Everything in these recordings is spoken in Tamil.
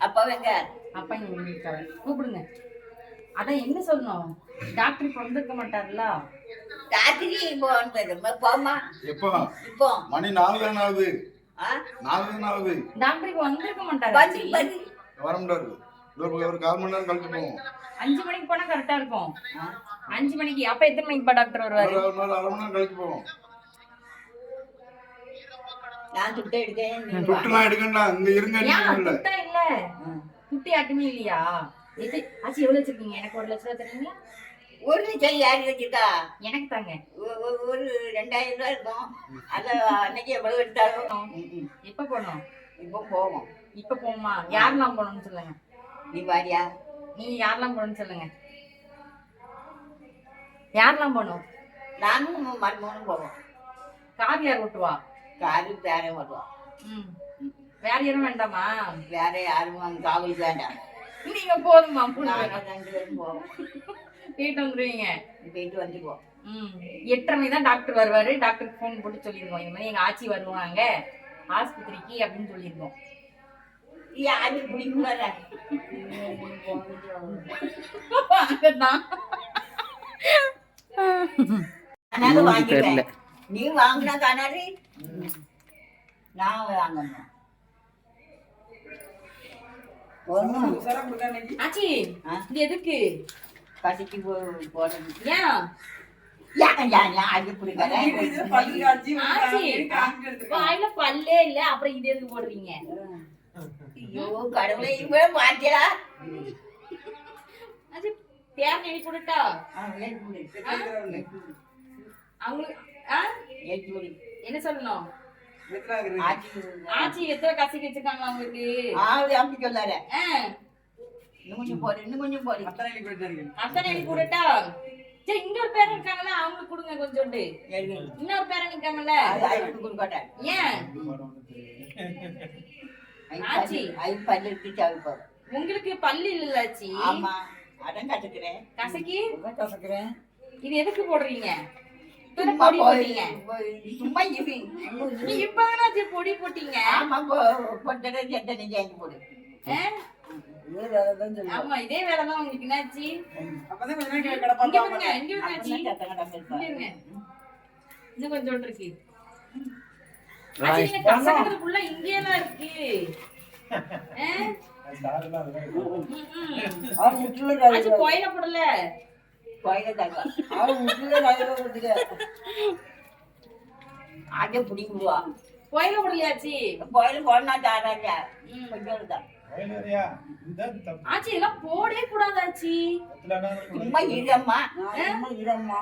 அப்பா எங்க? அப்பா இங்க இருக்காரு, கூப்பிடுங்க. அதான் என்ன சொல்லணும், டாக்டர் இப்ப வந்திருக்க மாட்டார்ல. ராத்திரி போமா எப்போ? இப்போ மணி 4 தானே ஆகுது. 4 தானே ஆகுது. டாக்டர் இப்ப வந்திருக்க மாட்டாரு. வர முடியாது. ஒரு 1/4 மணி நேரம் கழிச்சு போவோம். 5 மணிக்கு போனா கரெக்டா இருக்கும். 5 மணிக்கு. அப்ப எத்தனை மணிக்கு டாக்டர் வருவாரு? ஒரு 1/2 மணி நேரம் கழிச்சு போவோம். நான் துட்டை எடுக்கேன். துட்டுலாம் எடுக்கண்டா, இங்க இருங்க. துட்டா இல்ல, துட்டி ஆட்டுமே இல்லையா? ஆச்சு எவ்வளவு வச்சிருக்கீங்க? எனக்கு 1 லட்சம் ரூபாய் தரீங்களா? 1 லட்சம் யாரு வச்சிருக்கா? எனக்கு தாங்க. ஒரு 2000 ரூபாய் இருக்கும். அத அன்னைக்கு எவ்வளவு எடுத்தாலும். எப்ப போனோம்? இப்போ போவோம். இப்ப போமா? யாரெல்லாம் போகணும்னு சொல்லுங்க. நீ வாரியா? நீங்க யாரெல்லாம் போகணும்னு சொல்லுங்க. யாரெல்லாம் போகணும்? நானும் மருமகனும் போவோம். கார் யார் ஓட்டுவா? காரு வேற வருவோம். வேற யாரும் வேண்டாமா? வேற யாரும் காவல் வேண்டாம். நீங்க போதுமா? 2 பேரும் போவோம். போயிட்டு வந்துருவீங்க. போயிட்டு வந்துருவோம். 8:30 மணி தான் டாக்டர் வருவாரு. டாக்டருக்கு ஃபோன் போட்டு சொல்லிருக்கோம், இந்த மாதிரி எங்க ஆச்சி வருவாங்க ஆஸ்பத்திரிக்கு அப்படின்னு சொல்லிருக்கோம். யாரு பிடிக்கும்? நீ வாங்கினா காணாரு, நான் வாங்கணும். ஆச்சி இது எதுக்கு? கடைக்கு போறது. ஏன் வாயில பல்லே இல்ல, அப்புறம் இது எதுக்கு போடுறீங்க? ஐயோ கடவுளை, இவ்வளவு பாத்தியா? பேர் எழுதி கொடுத்தா அவங்களுக்கு என்ன சொல்லணும்? ஆச்சி எத்தனை கசக்கி வச்சிருக்காங்க அவங்களுக்கு? அப்படி சொல்லாரு. இன்னும் கொஞ்சம் போடு, இன்னும் கொஞ்சம் போடு. அத்தனை எழுதி கொடுத்தா. சரி, இன்னொரு பேர் இருக்காங்களா, அவங்களுக்கு கொடுங்க கொஞ்சோண்டு. இன்னொரு பேர் இருக்காங்கல்ல, ஏன் ஆச்சி பல்லு இருக்கு சாவி? உங்களுக்கு பல்லு இல்ல ஆச்சி? ஆமா, அதான் கசக்குறேன். கசக்கி கசக்குறேன். இது எதுக்கு போடுறீங்க? சும்மா இப்ப பொடி போட்டீங்க. ஆமா, பொட்டை சட்டை செஞ்சு போடு. ஆமா, இதே வேலைதான் உங்களுக்கு. என்னாச்சு? இன்னும் கொஞ்சம் இருக்கு. கசக்கிறதுக்குள்ள இங்கேதான் இருக்கு. கோயில போடல, ஆட்டை பிடிக்குவா. கோயில போடலையாச்சு? கோயில போடனா தாராங்க கொஞ்சம் தான். ஆச்சி இதெல்லாம் போடவே கூடாதாச்சி. சும்மா இரும்மா, இரும்மா.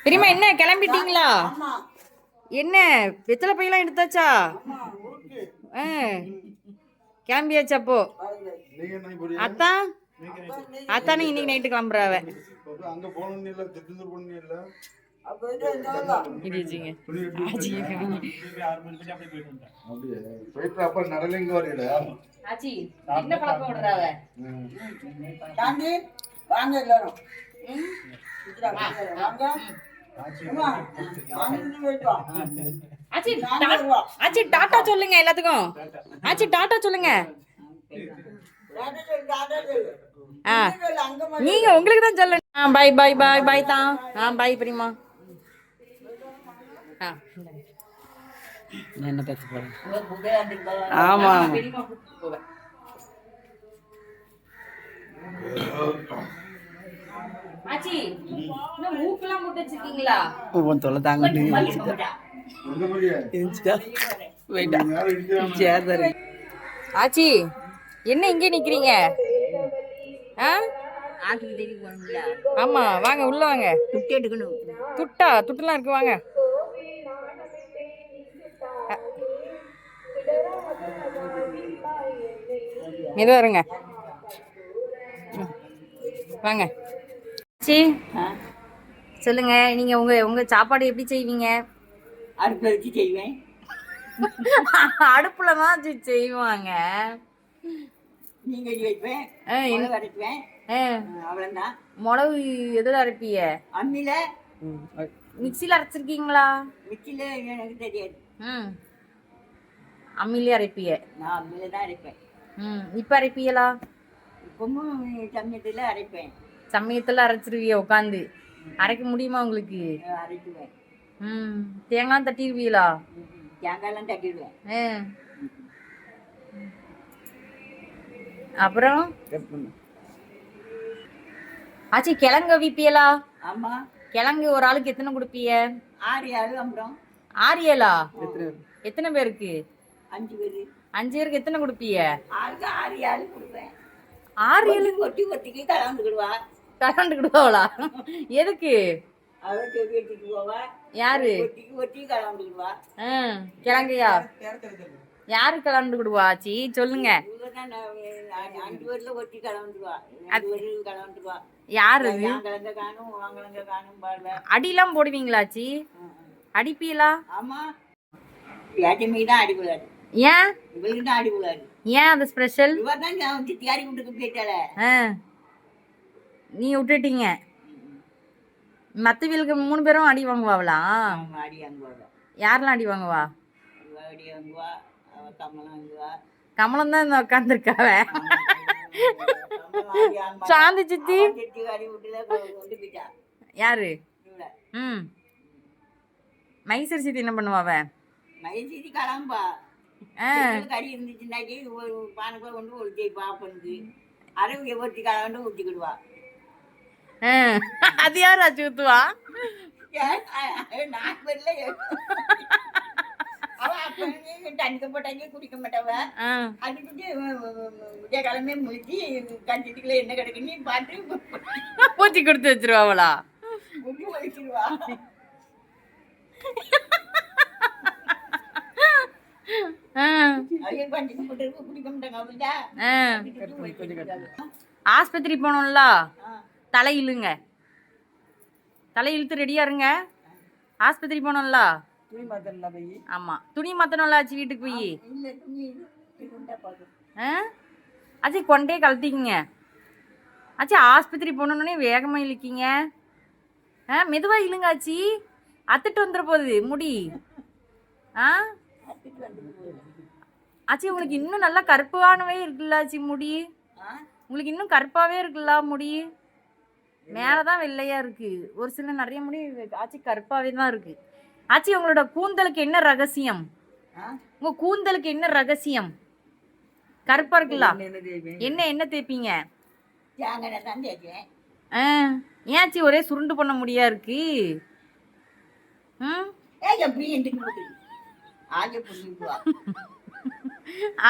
பெரியம்மா என்ன கிளம்பிட்டீங்களா? என்ன வெத்தலை பையெல்லாம் எடுத்தாச்சா? கிளம்பியாச்சு. அப்போ அத்தான் அத்தானே இன்னைக்கு நைட்டு கிளம்புறாவ. என்ன பழக்கம் விடுறாவ? வாங்க எல்லாரும். ஆச்சி டாட்டா சொல்லுங்க எல்லாத்துக்கும். ஆச்சி டாட்டா சொல்லுங்க. நீங்க உங்களுக்கு தான் சொல்லணும். பை பை பை பை தான். பை பிரிமா. என்ன பேச போறேன்? ஆமா ஆச்சி, இன்னும் மூக்கெல்லாம் முட்டை வச்சிருக்கீங்களா? உன் தொலை தாங்க. ஆச்சி என்ன இங்கே நிக்கிறீங்க? ஆமா, வாங்க உள்ள வாங்க. துட்டு எடுக்கணும். துட்டுலாம் இருக்கு, வாங்க. மெதுவா இருங்க, வாங்க. சொல்லுங்க, நீங்க உங்க சாப்பாடு எப்படி செய்வீங்க? அடுப்புல வச்சு செய்வேன். அடுப்புல தான் செய்வாங்க. நீங்க வைப்பேன், அரைப்பேன், அவ்வளவுதான். மிளகு எதுல அரைப்பீங்க? அம்மில. மிக்சில அரைச்சிருக்கீங்களா? மிக்சில எனக்கு தெரியாது. அம்மிலே அரைப்பிய. நான் அம்மியில தான் அரைப்பேன். இப்ப அரைப்பியலா? இப்பவும் சமயத்தில் அரைப்பேன். சமயத்துல அரைச்சிருவிய உட்காந்து. அரைக்க முடியுமா உங்களுக்கு? அரைக்குவேன். தேங்காய் தட்டிடுவீங்களா? தேங்காயெல்லாம் தட்டிடுவேன். அப்புறம் ஆச்சி கிழங்கு விப்பியலா? ஆமா. கிழங்கு ஒரு ஆளுக்கு எத்தனை கொடுப்பீங்க? 6 ஆளு. அப்புறம் 6 ஏழா? எத்தனை பேருக்கு? 5 பேரு. 5 பேருக்கு எத்தனை கொடுப்பீங்க? ஆளுக்கு 6 ஆளு கொடுப்பேன். 6 ஏழு ஒட்டிக்கு கலந்துக்கிடுவா. கலந்துக்கிடுவாளா? எதுக்கு? அவ செடி வச்சுட்டு போவா. யாரு? ஒட்டி கலந்துக்கிடுவா. கிழங்கையா? யாரு கலந்துக்கிடுவா ஆச்சி சொல்லுங்க. 5 பேர்ல ஒட்டி கலந்துருவா. 2 பேரு கலந்துருவா. யாரு? கிழங்க காணும் வாங்கிழங்க காணும் பாருல. அடிலாம் போடுவீங்களா ஆச்சி? அடிப்பீங்களா? ஆமா. பேட்டமைக்கு தான் அடிபடாது. ஏன்? இவளுக்கு தான் அடிபடாது. ஏன் அது ஸ்பெஷல்? இவர் தான் தியாரி விட்டுக்கு போயிட்டால. நீ விட்டுட்டீங்க. மத்த வீலுக்கு 3 பேரும் அடி வாங்குவாங்களா? அடி வாங்குவாங்க. யாரெல்லாம் அடி வாங்குவா? அடி வாங்குவா. அவ கமலம் வாங்குவா. கமலம் தான் இந்த உட்காந்துருக்காவ. சாந்தி சித்தி அடி விட்டுல கொண்டு போயிட்டா. யாரு? மைசூர் சித்தி என்ன பண்ணுவாவ? மைசூரி கலம்பா. கறி இருந்துச்சுன்னாக்கி பானைக்குள்ள கொண்டு ஒழிச்சி பாப்பனுக்கு அரை ஒட்டி கலந்து ஊற்றிக்கிடுவா. அது யார் ஆச்சு ஊத்துவா? நான் வரல. அவ தண்ணிக்க போட்டாங்க குடிக்க மாட்டவ. அதுக்கிட்டு விடிய கிழமே முடிச்சு கஞ்சிட்டுக்குள்ள என்ன கிடைக்குன்னு பார்த்து பூச்சி கொடுத்து வச்சிருவாங்களா? முடி ஒழிச்சிருவா. ஆஸ்பத்திரி போனோம்ல, தலை இழுங்க. தலை இழுத்து ரெடியா இருங்க. ஆஸ்பத்திரி போனோம்ல. ஆமா துணி மாத்தணும்ல ஆச்சு வீட்டுக்கு போய். ஆச்சு கொண்டே கழட்டிக்கிங்க. ஆச்சு ஆஸ்பத்திரி போனோன்னே வேகமா இழுக்கிங்க. மெதுவா இழுங்க ஆச்சி. அத்துட்டு வந்துட போகுது முடி. ஆச்சி உங்களுக்கு இன்னும் நல்லா கருப்பானவே இருக்குல்ல ஆச்சி முடி. உங்களுக்கு இன்னும் கருப்பாவே இருக்குல்ல முடி. மேலதான் வெள்ளையா இருக்கு. ஒரு சில நிறைய முடி ஆச்சி கருப்பாவே தான் இருக்கு. ஆச்சி உங்களோட கூந்தலுக்கு என்ன ரகசியம்? உங்க கூந்தலுக்கு என்ன ரகசியம்? கருப்பா இருக்குல்ல, என்ன தேய்ப்பீங்க? ஏன் ஆச்சி ஒரே சுருண்டு பண்ண முடியா இருக்கு?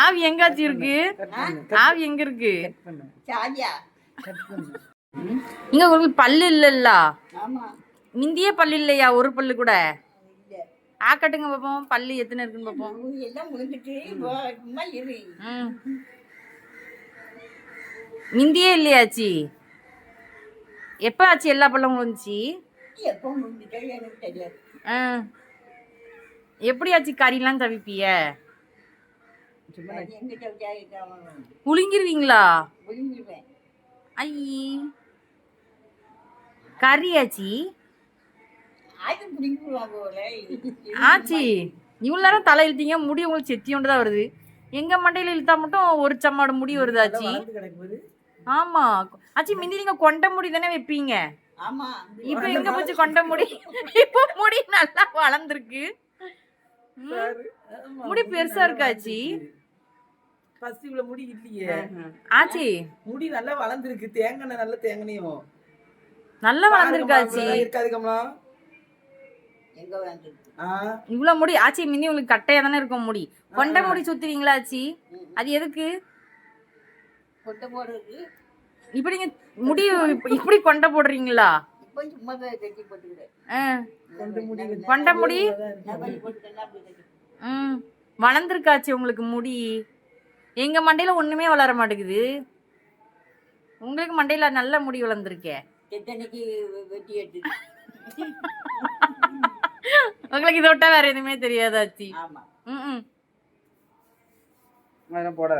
ஆவி எங்காச்சு இருக்கு? ஆவி எங்க இருக்கு? இங்க உங்களுக்கு பல்லு இல்லல்ல? முந்தியே பல்லு இல்லையா? ஒரு பல்லு கூட ஆக்கட்டுங்க பாப்போம். பல்லு எத்தனை இருக்குன்னு பாப்போம். முந்தியே இல்லையாச்சி? எப்ப ஆச்சு எல்லா பல்லும் வந்துச்சு? எப்படி ஆச்சு கறிலாம் தவிப்பிய? புளிங்கிருவீங்களா? ஐயே கறி ஆச்சி. ஆச்சி இவ்வளவு நேரம் தலை இழுத்தீங்க, முடி உங்களுக்கு செத்தியோண்டு தான் வருது. எங்க மண்டையில இழுத்தா மட்டும் ஒரு சம்மாடு முடி வருது ஆச்சி. ஆமா ஆச்சி முந்தி நீங்க கொண்ட முடி தானே வைப்பீங்க. இப்ப எங்க போச்சு கொண்ட முடி? இப்ப முடி நல்லா வளர்ந்துருக்கு. முடி பெருசா இருக்காச்சி. ஃபர்ஸ்ட் இவ்வளவு முடி இல்லையே ஆச்சி. முடி நல்லா வளர்ந்துருக்கு. தேங்காய் நல்ல தேங்காயும் நல்லா வளர்ந்துருக்காச்சி. இருக்காது கமலா? இவ்வளவு முடி ஆச்சி முந்தி உங்களுக்கு கட்டையா தானே இருக்கும் முடி. கொண்ட முடி சுத்துவீங்களா ஆச்சி? அது எதுக்கு? இப்படி நீங்க முடி இப்படி கொண்ட போடுறீங்களா? கொண்ட முடி வளர்ந்துருக்காச்சு உங்களுக்கு முடி. எங்க மண்டையில ஒண்ணுமே வளர மாட்டேங்குது. உங்களுக்கு மண்டையில நல்ல முடி வளர்ந்துருக்கே. உங்களுக்கு இதை விட்டா வேற எதுவுமே தெரியாதாச்சி? போட